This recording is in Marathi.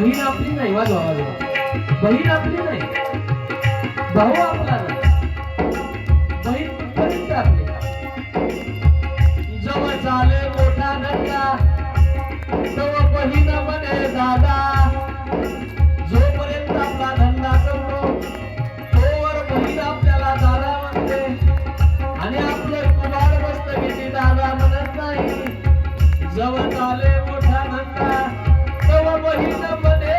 बहीण आपली नाही, वाजवा वाजवा, बहीण आपली नाही, भाऊ आपला नाही, बहीण कुठपर्यंत आपली. जवळ झाले मोठा धंदा तेव्हा बहीण म्हणे दादा, जोपर्यंत आपला धंदा चालतो तोवर बहीण आपल्याला दादा म्हणते आणि आपलं कुबाड मस्त किती दादा म्हणत नाही. जवळ झाले मोठा धंदा तेव्हा बहीण म्हणे